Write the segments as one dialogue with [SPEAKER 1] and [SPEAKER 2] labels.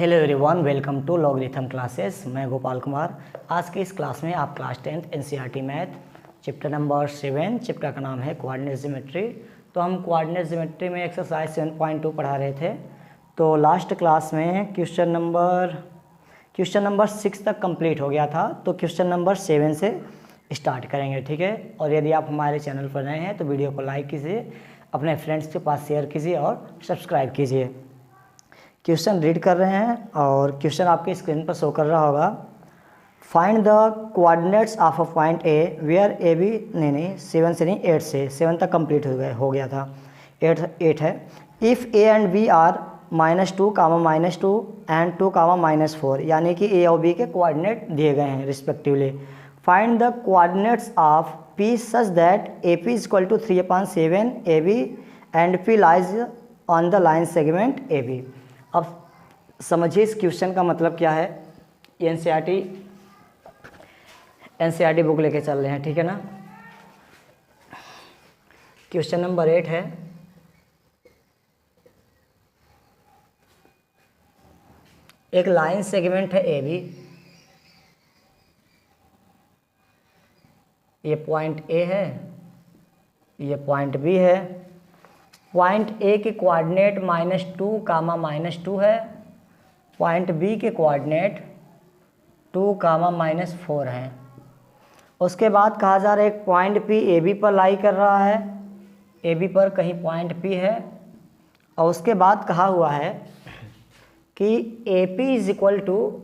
[SPEAKER 1] Hello everyone, welcome to logarithm classes. मैं गोपाल कुमार। आज की इस क्लास में आप class 10th NCERT math chapter number 7, chapter का नाम है कोऑर्डिनेट ज्योमेट्री। तो हम कोऑर्डिनेट ज्योमेट्री में एक्सरसाइज 7.2 पढ़ा रहे थे। तो लास्ट क्लास में क्वेश्चन नंबर 6 तक कंप्लीट हो गया था। तो क्वेश्चन नंबर 7 से स्टार्ट करेंगे, ठीक है। और यदि आप हमारे चैनल पर नए हैं तो वीडियो को लाइक कीजिए, अपने फ्रेंड्स के पास शेयर कीजिए और सब्सक्राइब कीजिए। क्वेश्चन रीड कर रहे हैं और क्वेश्चन आपके स्क्रीन पर शो कर रहा होगा। Find the coordinates of a point A where A B, नहीं 7 से नहीं 8 से 7 तक कंप्लीट हो गया था। 8 है। If A and B are -2, -2 and 2, -4, यानी कि ए और बी के कोऑर्डिनेट दिए गए हैं respectively. Find the coordinates of P such that A P is equal to 3/7 A B and P lies on the line segment A B. अब समझिए इस क्वेश्चन का मतलब क्या है। एनसीईआरटी बुक लेके चल रहे हैं, ठीक है ना। क्वेश्चन नंबर 8 है। एक लाइन सेगमेंट है ए बी, ये पॉइंट ए है, ये पॉइंट बी है। पॉइंट ए के कोऑर्डिनेट -2, -2 है। पॉइंट बी के कोऑर्डिनेट 2, -4 है। उसके बाद कहा जा रहा है एक पॉइंट पी ए बी पर लाई कर रहा है, ए बी पर कहीं पॉइंट पी है। और उसके बाद कहा हुआ है कि A P is equal to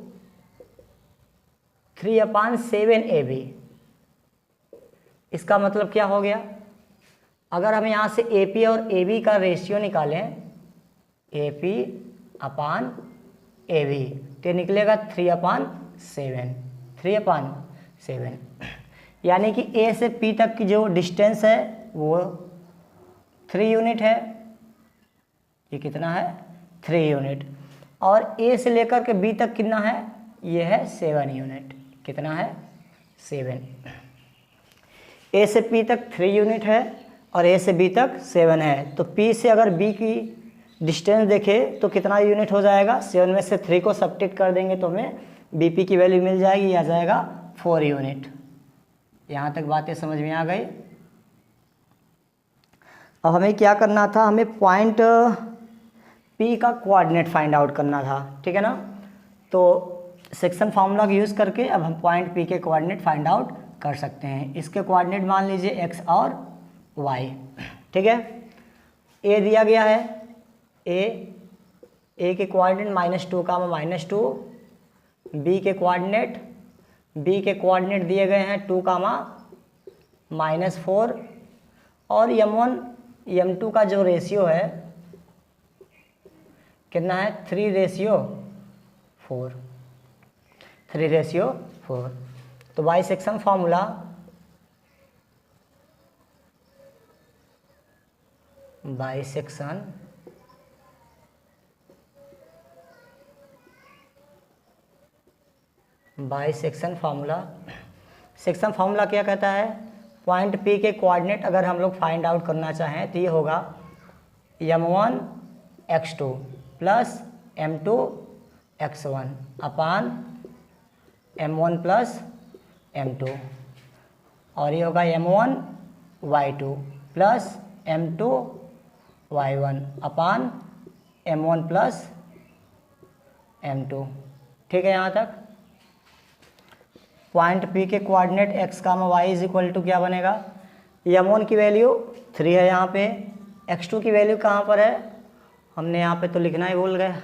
[SPEAKER 1] 3/7 A B. इसका मतलब क्या हो गया? अगर हम यहाँ से ए पी और ए बी का रेशियो निकालें, A P upon A B, तो निकलेगा 3/7, 3/7। यानी कि ए से पी तक की जो डिस्टेंस है वो 3 यूनिट है। ये कितना है? 3 यूनिट। और ए से लेकर के बी तक कितना है? ये है 7 यूनिट। कितना है? 7। ए से पी तक 3 यूनिट है और ए से बी तक 7 है। तो पी से अगर बी की डिस्टेंस देखें तो कितना यूनिट हो जाएगा? 7 में से 3 को सब्ट्रैक्ट कर देंगे तो हमें बी पी की वैल्यू मिल जाएगी, आ जाएगा 4 यूनिट। यहाँ तक बातें समझ में आ गई। अब हमें क्या करना था? हमें पॉइंट पी का कोऑर्डिनेट फाइंड आउट करना था, ठीक है ना। तो सेक्शन फार्मूला का यूज़ करके अब हम पॉइंट पी के कोऑर्डिनेट फाइंड आउट कर सकते हैं। इसके कोऑर्डिनेट मान लीजिए एक्स और वाई, ठीक है। ए दिया गया है, ए के कोऑर्डिनेट -2, -2। बी के कोऑर्डिनेट दिए गए हैं 2, -4। और m1 m2 का जो रेशियो है कितना है? 3/4, 3/4। तो by section formula section formula क्या कहता है? पॉइंट पी के कोऑर्डिनेट अगर हम लोग फाइंड आउट करना चाहें तो ये होगा m1 x2 plus m2 x1 अपान m1 प्लस m2। और ये होगा m1 y2 plus m2 y1 अपान m1 प्लस m2। ठीक है यहाँ तक। पॉइंट पी के coordinate x, y is equal to क्या बनेगा? m1 की वैल्यू 3 है यहाँ पे, x2 की वैल्यू कहाँ पर है? हमने यहाँ पे तो लिखना ही भूल गए,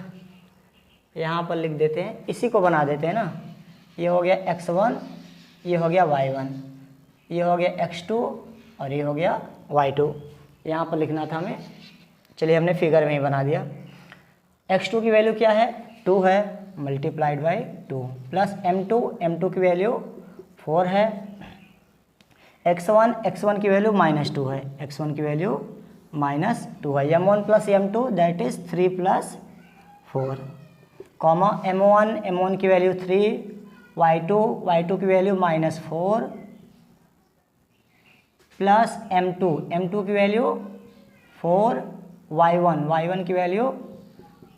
[SPEAKER 1] यहाँ पर लिख देते हैं, इसी को बना देते हैं ना। ये हो गया x1, ये हो गया y1, ये हो गया x2 और ये हो गया y2। यहाँ पर लिखना था हमें, चलिए हमने फिगर में ही बना दिया। x2 की वैल्यू क्या है? 2 है, मल्टीप्लाइड बाई 2 प्लस m2 की वैल्यू 4 है। x1 की वैल्यू -2 है, x1 की वैल्यू -2 है। m1 plus m2 that is 3 + 4, comma m1 की वैल्यू 3, y2 की वैल्यू -4 प्लस m2 की वैल्यू 4, y1 की वैल्यू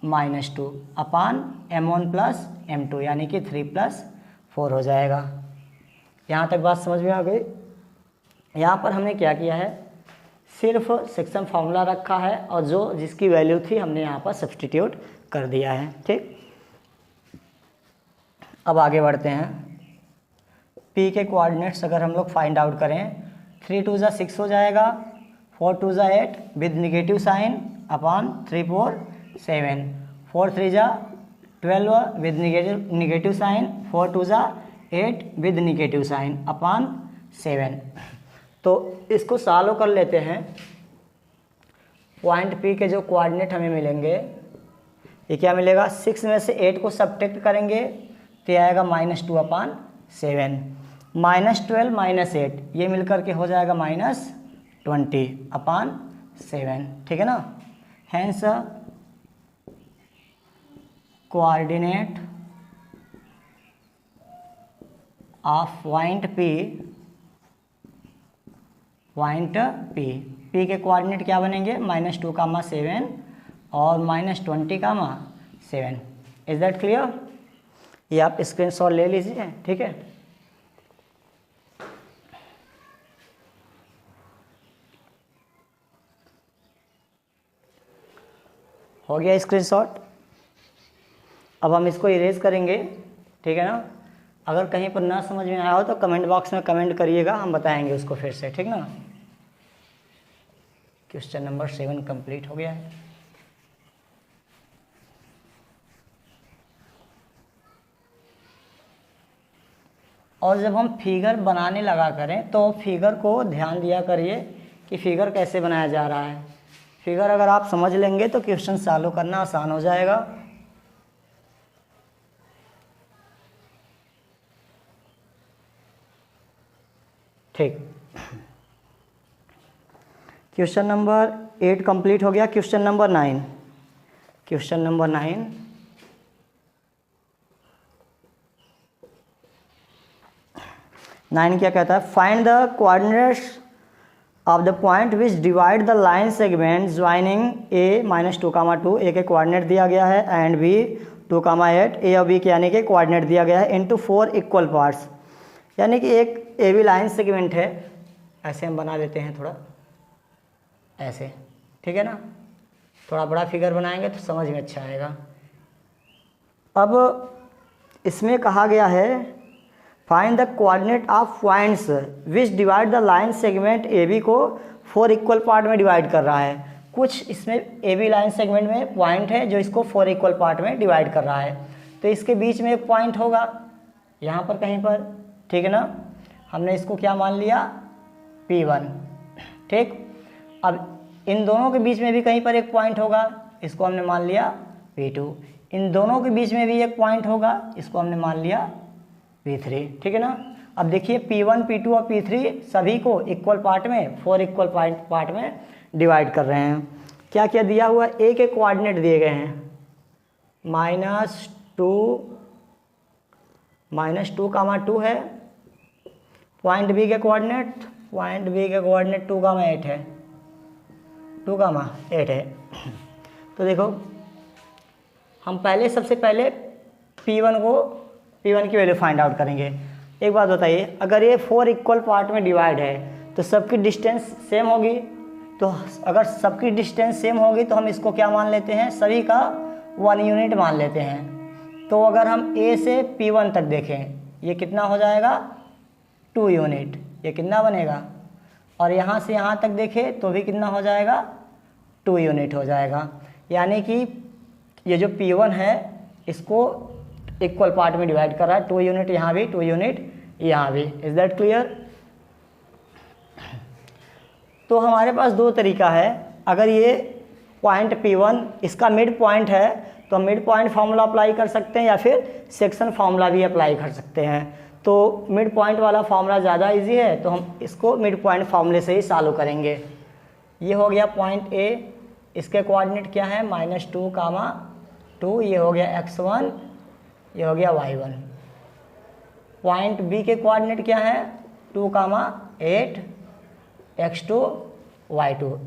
[SPEAKER 1] -2 अपान m1 प्लस m2 यानी कि 3 + 4 हो जाएगा। यहाँ तक बात समझ में आ गई। यहाँ पर हमने क्या किया है, सिर्फ सेक्शन फार्मूला रखा है और जो जिसकी वैल्यू थी हमने यहाँ पर सब्सटीट्यूट कर दिया है। ठीक, अब आगे बढ़ते हैं। P के कोऑर्डिनेट्स अगर हम लोग फाइंड आउट करें, 3 × 2 = 6 हो जाएगा, 4 × 2 = 8 with negative sign upon 3 × 4 = 7, 4 × 3 = 12 with negative sign, 4 × 2 = 8 with negative sign upon 7। तो इसको सॉल्व कर लेते हैं। पॉइंट P के जो कोऑर्डिनेट हमें मिलेंगे, ये क्या मिलेगा, 6 में से 8 को सब्ट्रैक्ट करेंगे तो ये आएगा -2 अपान 7, -12 - 8 ये मिलकर के हो जाएगा -20 अपान 7। ठीक है ना। Hence coordinate of point P के कोऑर्डिनेट क्या बनेंगे, -2, 7 और -20, 7। Is that clear? ये आप स्क्रीनशॉट ले लीजिए। ठीक है, हो गया स्क्रीनशॉट। अब हम इसको इरेज करेंगे। ठीक है ना। अगर कहीं पर ना समझ में आया हो तो कमेंट बॉक्स में कमेंट करिएगा, हम बताएंगे उसको फिर से। ठीक ना। क्वेश्चन नंबर 7 कंप्लीट हो गया है। और जब हम फिगर बनाने लगा करें तो फिगर को ध्यान दिया करिए कि फिगर कैसे बनाया जा रहा है। फिगर अगर आप समझ लेंगे तो क्वेश्चन सॉल्व करना आसान हो जाएगा। ठीक, क्वेश्चन नंबर 8 कंप्लीट हो गया। क्वेश्चन नंबर 9 9 क्या कहता है, find the coordinates of the point which divide the line segment joining a -2, 2 a के कोऑर्डिनेट दिया गया है एंड b 2, 8 a और b के यानी कि कोऑर्डिनेट दिया गया है इनटू 4 इक्वल पार्ट्स। यानी कि एक ए बी लाइन सेगमेंट है, ऐसे हम बना देते हैं थोड़ा ऐसे। ठीक है ना। थोड़ा बड़ा फिगर बनाएंगे तो समझ में अच्छा आएगा। अब इसमें कहा गया है find the coordinate of points which divide the line segment A B को 4 इक्वल पार्ट में डिवाइड कर रहा है। कुछ इसमें ए बी लाइन सेगमेंट में पॉइंट है जो इसको 4 इक्वल पार्ट में डिवाइड कर रहा है, तो इसके बीच में एक पॉइंट होगा यहाँ पर कहीं पर। ठीक है ना। हमने इसको क्या मान लिया, P1। ठीक, अब इन दोनों के बीच में भी कहीं पर एक पॉइंट होगा, इसको हमने मान लिया P2। इन दोनों के बीच में भी एक पॉइंट होगा, इसको हमने मान लिया P3। ठीक है ना। अब देखिए P1, P2 और P3 सभी को इक्वल पार्ट में 4 इक्वल पार्ट में डिवाइड कर रहे हैं। क्या क्या दिया हुआ, ए के कोऑर्डिनेट दिए गए हैं -2 है। पॉइंट बी के कोऑर्डिनेट 2, 8 है, 2, 8 है। तो देखो हम सबसे पहले P1 की वैल्यू फाइंड आउट करेंगे। एक बात बताइए, अगर ये 4 इक्वल पार्ट में डिवाइड है तो सबकी डिस्टेंस सेम होगी। तो अगर सबकी डिस्टेंस सेम होगी तो हम इसको क्या मान लेते हैं, सभी का 1 यूनिट मान लेते हैं। तो अगर हम A से P1 तक देखें, ये कितना हो जाएगा, 2 यूनिट। ये कितना बनेगा, और यहाँ से यहाँ तक देखें तो भी कितना हो जाएगा, 2 यूनिट हो जाएगा। यानी कि ये जो P1 है इसको इक्वल पार्ट में डिवाइड कर रहा है, 2 यूनिट यहाँ भी, 2 यूनिट यहाँ भी। Is that clear? तो हमारे पास दो तरीका है। अगर ये पॉइंट P1 इसका मिड पॉइंट है तो हम मिड पॉइंट फार्मूला अप्लाई कर सकते हैं या फिर सेक्शन फार्मूला भी अप्लाई कर सकते हैं। तो मिड पॉइंट वाला फार्मूला ज़्यादा इजी है तो हम इसको मिड पॉइंट फार्मूले से ही सॉल्व करेंगे। ये हो गया पॉइंट A, इसके कोऑर्डिनेट क्या है, -2, 2, ये हो गया x1, ये हो गया y1। पॉइंट B के कोऑर्डिनेट क्या है, 2, 8, x2, y2।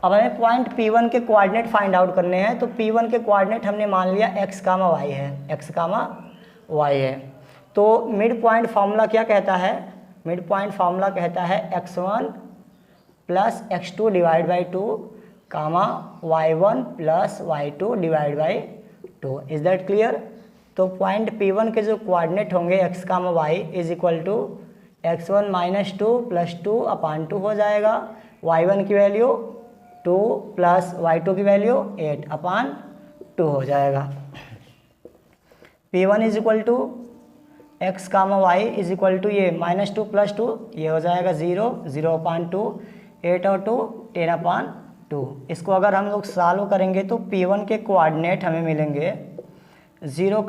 [SPEAKER 1] अब हमें पॉइंट P1 के कोऑर्डिनेट फाइंड आउट करने हैं। तो P1 के कोऑर्डिनेट हमने मान लिया x, y है, x, y है। तो मिड पॉइंट फार्मूला क्या कहता है? मिड पॉइंट फार्मूला कहता है x1 plus x2 divide by 2 comma y1 plus y2 divide by 2। Is that clear? तो पॉइंट P1 के जो कोऑर्डिनेट होंगे x, y is equal to x1 minus 2 plus 2 upon 2 हो जाएगा। y1 की वैल्यू 2 प्लस y2 की वैल्यू 8 अपान 2 हो जाएगा। P1 is equal to x, y is equal to ये माइनस 2 प्लस 2, ये हो जाएगा 0, 0 अपान 2, 8 और 2 10 अपान 2। इसको अगर हम लोग सॉल्व करेंगे तो P1 के कोऑर्डिनेट हमें मिलेंगे 0,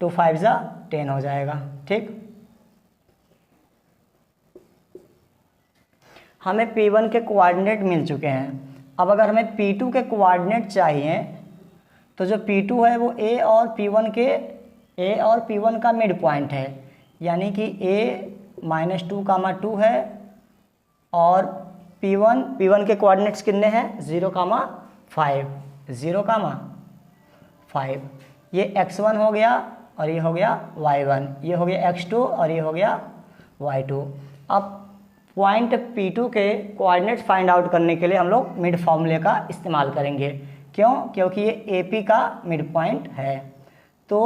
[SPEAKER 1] 2 5 10 हो जाएगा। ठीक, हमें P1 के कोऑर्डिनेट मिल चुके हैं। अब अगर हमें P2 के कोऑर्डिनेट चाहिए तो जो P2 है वो A और P1 का मिड पॉइंट है, यानी कि A माइनस 2, 2 है और P1 के कोऑर्डिनेट्स कितने हैं? 0, 5, 0, 5। ये x1 हो गया और ये हो गया y1, ये हो गया x2 और ये हो गया y2। अब पॉइंट P2 के कोऑर्डिनेट्स फाइंड आउट करने के लिए हम लोग मिड फॉर्मूले का इस्तेमाल करेंगे। क्यों? क्योंकि ये AP का मिड पॉइंट है। तो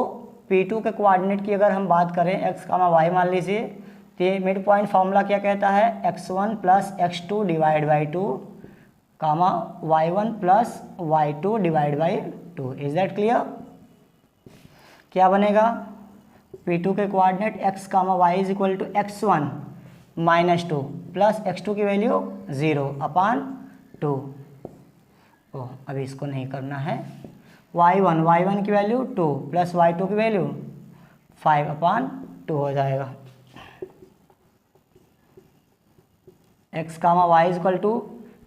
[SPEAKER 1] P2 के कोऑर्डिनेट की अगर हम बात करें x, y मान लीजिए, तो ये मिड पॉइंट फार्मूला क्या कहता है? x1 plus x2 divide by 2 comma y1 plus y2 divide by 2। Is that clear? क्या बनेगा? P2 के coordinate x, y is equal to x1 minus 2 plus x2 की वैल्यू 0 अपान 2। ओ अभी इसको नहीं करना है। y1 की वैल्यू 2 प्लस y2 की वैल्यू 5 अपान 2 हो जाएगा। x, y is equal to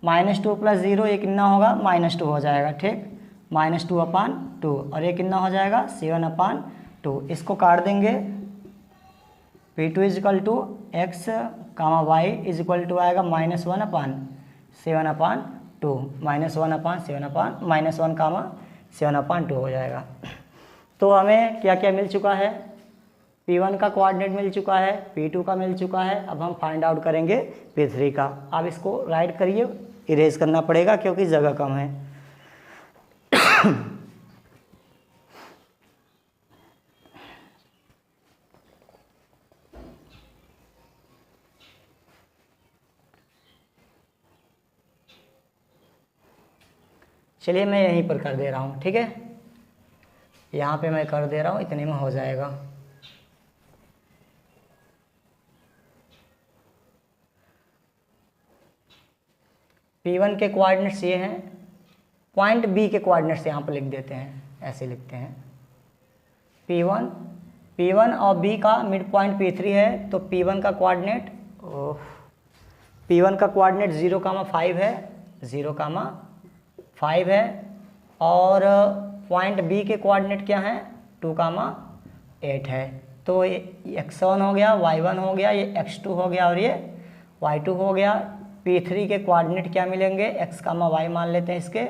[SPEAKER 1] minus 2 plus 0, ये कितना होगा? माइनस 2 हो जाएगा। ठीक, माइनस 2 अपान 2 और ये कितना हो जाएगा? 7 अपान 2। इसको काट देंगे। P2 is equal to x, y is equal to आएगा minus 1 upon 7 upon 2, minus 1 upon 7 upon minus 1 7 upon 2 हो जाएगा। तो हमें क्या क्या मिल चुका है? P1 का कोऑर्डिनेट मिल चुका है, P2 का मिल चुका है। अब हम फाइंड आउट करेंगे P3 का। आप इसको राइट करिए, इरेज करना पड़ेगा क्योंकि जगह कम है। चलिए मैं यहीं पर कर दे रहा हूँ। ठीक है, यहाँ पे मैं कर दे रहा हूँ, इतने में हो जाएगा। P1 के कोऑर्डिनेट्स ये हैं, पॉइंट B के कोऑर्डिनेट्स यहाँ पर लिख देते हैं, ऐसे लिखते हैं। P1 और B का मिड पॉइंट P3 है, तो P1 का कोऑर्डिनेट P1 का कोऑर्डिनेट 0, 5 है, 0, 5 है। और पॉइंट B के कोऑर्डिनेट क्या हैं? 2, 8 है। तो ये x1 हो गया, y1 हो गया, ये x2 हो गया और ये y2 हो गया। P3 के कोऑर्डिनेट क्या मिलेंगे? x, y मान लेते हैं इसके।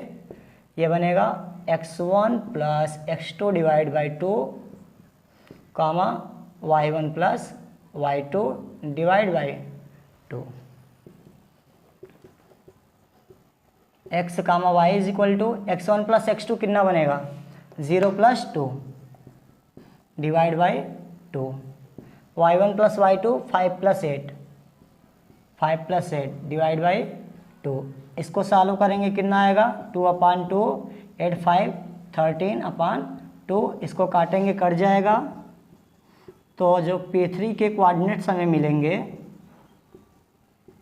[SPEAKER 1] ये बनेगा x1 plus x2 divide by 2 comma y1 plus y2 divide by 2। x, y is equal to x1 plus x2 कितना बनेगा? 0 plus 2 divide by 2। y1 plus y2 5 plus 8, 5 plus 8 divide by 2। इसको solve करेंगे, कितना आएगा? 2 अपान 2, 8, 5, 13 अपान 2। इसको काटेंगे, cut जाएगा। तो जो P3 के कोऑर्डिनेट्स हमें मिलेंगे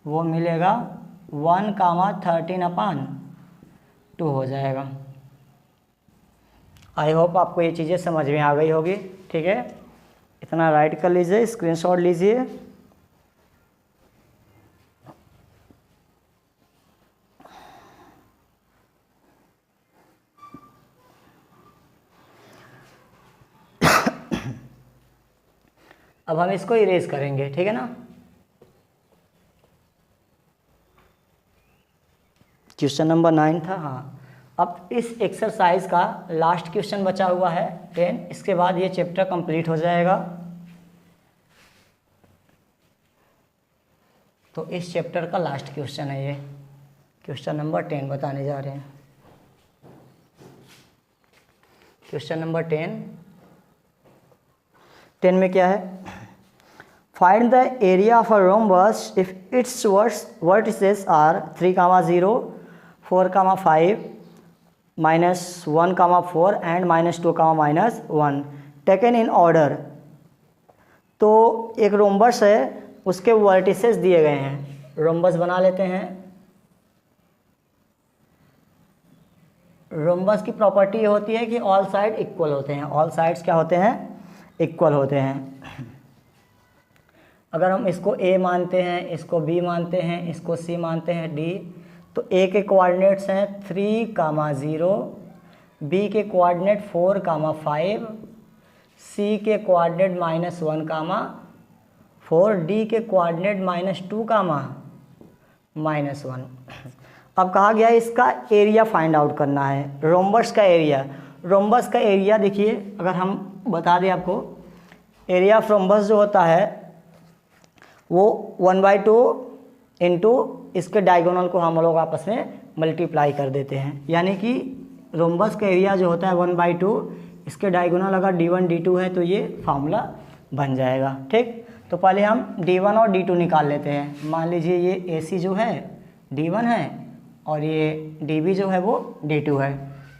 [SPEAKER 1] वो मिलेगा 1, 13 अपान 2 हो जाएगा। आई होप आपको ये चीज़ें समझ में आ गई होगी। ठीक है, इतना राइट कर लीजिए, स्क्रीनशॉट लीजिए। अब हम इसको इरेज करेंगे। ठीक है ना, क्वेश्चन नंबर 9 था। हाँ, अब इस एक्सरसाइज का लास्ट क्वेश्चन बचा हुआ है 10, इसके बाद ये चैप्टर कंप्लीट हो जाएगा। तो इस चैप्टर का लास्ट क्वेश्चन है ये, क्वेश्चन नंबर 10 बताने जा रहे हैं। क्वेश्चन नंबर 10 में क्या है? Find the area of a rhombus if its vertices are 3, 0, 4, 5, -1, 4 and -2, -1 taken in order. तो एक रोम्बस है, उसके वर्टिसेस दिए गए हैं। रोम्बस बना लेते हैं। रोम्बस की प्रॉपर्टी ये होती है कि ऑल साइड इक्वल होते हैं। ऑल साइड्स क्या होते हैं? इक्वल होते हैं। अगर हम इसको ए मानते हैं, इसको बी मानते हैं, इसको सी मानते हैं, डी, तो ए के कोऑर्डिनेट्स हैं 3, 0, बी के कोऑर्डिनेट 4, 5, सी के कोऑर्डिनेट -1, 4, डी के कोऑर्डिनेट -2, -1। अब कहा गया है इसका एरिया फाइंड आउट करना है, रोम्बस का एरिया। रोम्बस का एरिया देखिए, अगर हम बता दें आपको, एरिया ऑफ रोम्बस जो होता है वो 1/2 इंटू इसके डायगोनल को हम लोग आपस में मल्टीप्लाई कर देते हैं। यानी कि रोम्बस का एरिया जो होता है 1/2, इसके डायगोनल अगर d1 d2 है तो ये फार्मूला बन जाएगा। ठीक, तो पहले हम d1 और d2 निकाल लेते हैं। मान लीजिए ये AC जो है d1 है और ये dB जो है वो d2 है।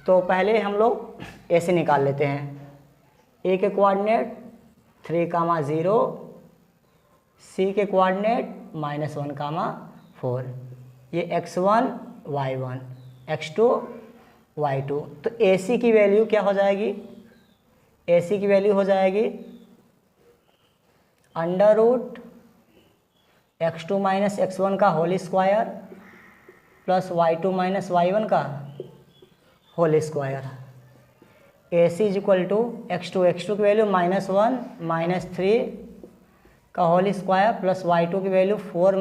[SPEAKER 1] तो पहले हम लोग AC निकाल लेते हैं। A के कोऑर्डिनेट 3, 0, C के कोऑर्डिनेट -1, 4, ये x1 y1 x2 y2। तो AC की वैल्यू क्या हो जाएगी? AC की वैल्यू हो जाएगी √ x2 - x1 का whole square plus y2 - y1 का होल स्क्वायर। AC = x2 की वैल्यू -1 -3 का होल स्क्वायर प्लस y2 की वैल्यू 4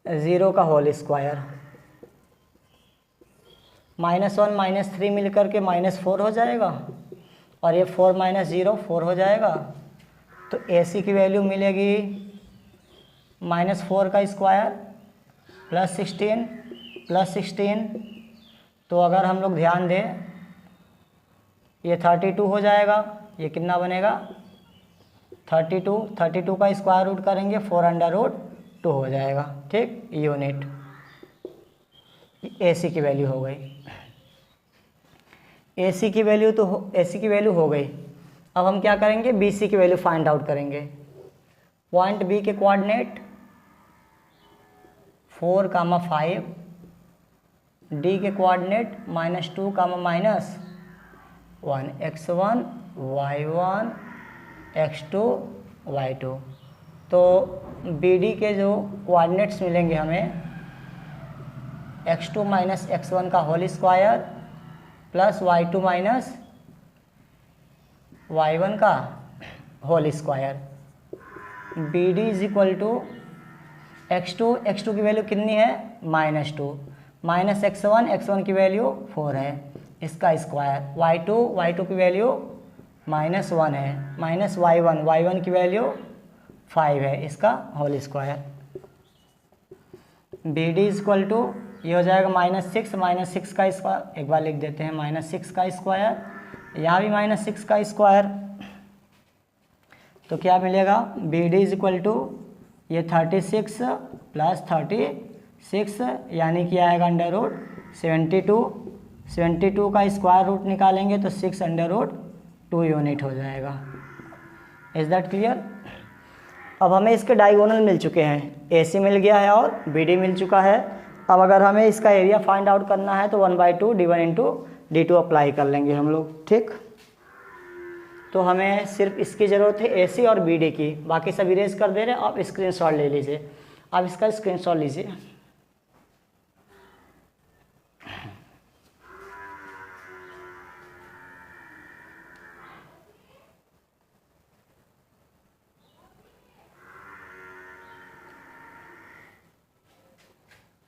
[SPEAKER 1] - 0 का होल स्क्वायर। -1 -3 मिलकर के -4 हो जाएगा और ये 4 - 0 4 हो जाएगा। तो AC की वैल्यू मिलेगी -4 का स्क्वायर प्लस 16 तो अगर हम लोग ध्यान दें ये 32 हो जाएगा। ये कितना बनेगा? 32 का स्क्वायर रूट करेंगे 4√2 हो जाएगा। ठीक, यूनिट। AC की वैल्यू हो गई। AC की वैल्यू हो गई। अब हम क्या करेंगे? BC की वैल्यू फाइंड आउट करेंगे। पॉइंट B के कोऑर्डिनेट 4, 5, D के coordinate -2, -1, x1 y1 x2 y2। तो BD के जो कोऑर्डिनेट्स मिलेंगे हमें x2 - x1 का whole square plus y2 - y1 का होल स्क्वायर। BD = x2 की वैल्यू कितनी है? -2 -x1 की वैल्यू 4 है, इसका स्क्वायर। y2 की वैल्यू -1 है, -y1 की वैल्यू 5 है, इसका होल स्क्वायर। BD = ये हो जाएगा -6 का स्क्वायर। एक बार लिख देते हैं, -6 का स्क्वायर, यहाँ भी -6 का स्क्वायर। तो क्या मिलेगा? BD = ये 36 + 36 यानी कि आएगा √72। 72 का स्क्वायर रूट निकालेंगे तो 6√2 यूनिट हो जाएगा। Is that clear? अब हमें इसके डायगोनल मिल चुके हैं, AC मिल गया है और BD मिल चुका है। अब अगर हमें इसका एरिया फाइंड आउट करना है तो 1/2 d1 × d2 अप्लाई कर लेंगे हम लोग। ठीक, तो हमें सिर्फ इसकी ज़रूरत है AC और BD की, बाकी सब इरेज कर दे रहे हैं। आप स्क्रीनशॉट ले लीजिए, आप इसका स्क्रीनशॉट लीजिए।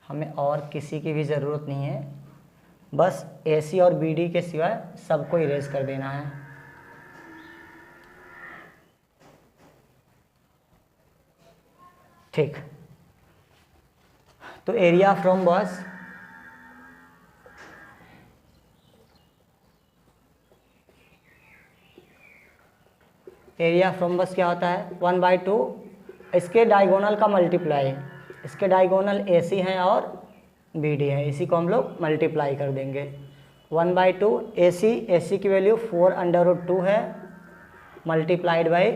[SPEAKER 1] हमें और किसी की भी ज़रूरत नहीं है, बस AC और BD के सिवाय सबको इरेज कर देना है। ठीक, तो एरिया ऑफ रोम्बस क्या होता है 1/2 इसके डायगोनल का मल्टीप्लाई, इसके डायगोनल AC हैं और BD है, इसी को हम लोग मल्टीप्लाई कर देंगे। 1/2 AC की वैल्यू 4√2 है मल्टीप्लाइड बाई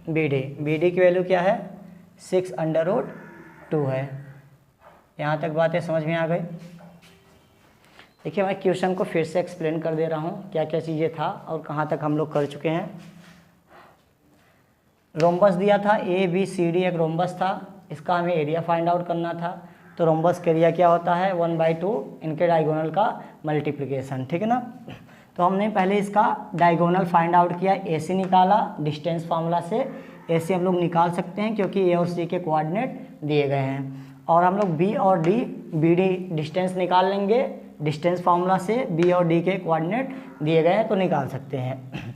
[SPEAKER 1] BD की वैल्यू क्या है 6√2 है। यहाँ तक बातें समझ में आ गई। देखिए मैं क्वेश्चन को फिर से एक्सप्लेन कर दे रहा हूँ क्या क्या चीज़ें था और कहाँ तक हम लोग कर चुके हैं। रोम्बस दिया था ABCD, एक रोम्बस था, इसका हमें एरिया फाइंड आउट करना था। तो रोम्बस का एरिया क्या होता है 1/2 इनके डायगोनल का मल्टीप्लिकेशन, ठीक है ना। तो हमने पहले इसका डायगोनल फाइंड आउट किया, AC निकाला, डिस्टेंस फार्मूला से AC हम लोग निकाल सकते हैं क्योंकि A और C के कोऑर्डिनेट दिए गए हैं। और हम लोग B और BD डिस्टेंस निकाल लेंगे, डिस्टेंस फार्मूला से B और D के कोऑर्डिनेट दिए गए हैं तो निकाल सकते हैं।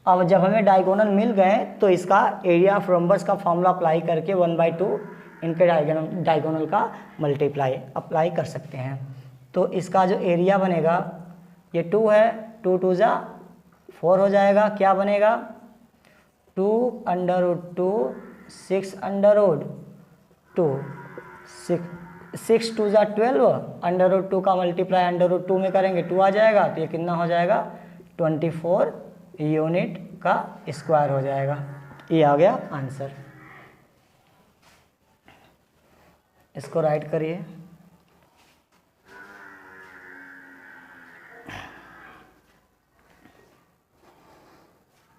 [SPEAKER 1] अब जब हमें डायगोनल मिल गए तो इसका एरिया ऑफ रोम्बस का फॉर्मूला अप्लाई करके 1/2 इनके डायगोनल का मल्टीप्लाई अप्लाई कर सकते हैं। तो इसका जो एरिया बनेगा ये 2 है, 2 2 जा 4 हो जाएगा, क्या बनेगा 2√2 6√2 6 2 जा 12, √2 का मल्टीप्लाई √2 में करेंगे 2 आ जाएगा, तो ये कितना हो जाएगा 24 यूनिट का स्क्वायर हो जाएगा। ये आ गया आंसर। इसको राइट करिए।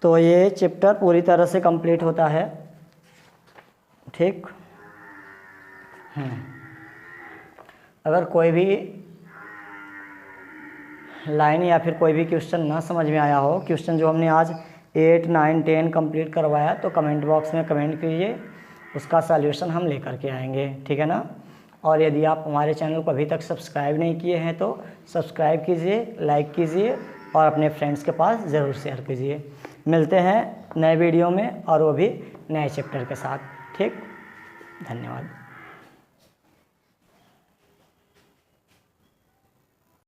[SPEAKER 1] तो ये चैप्टर पूरी तरह से कंप्लीट होता है, ठीक। अगर कोई भी लाइन या फिर कोई भी क्वेश्चन ना समझ में आया हो, क्वेश्चन जो हमने आज 8 9 10 कंप्लीट करवाया, तो कमेंट बॉक्स में कमेंट कीजिए, उसका सॉल्यूशन हम लेकर के आएंगे, ठीक है ना। और यदि आप हमारे चैनल को अभी तक सब्सक्राइब नहीं किए हैं तो सब्सक्राइब कीजिए, लाइक कीजिए और अपने फ्रेंड्स के पास ज़रूर शेयर कीजिए। मिलते हैं नए वीडियो में और वो भी नए चैप्टर के साथ, ठीक। धन्यवाद।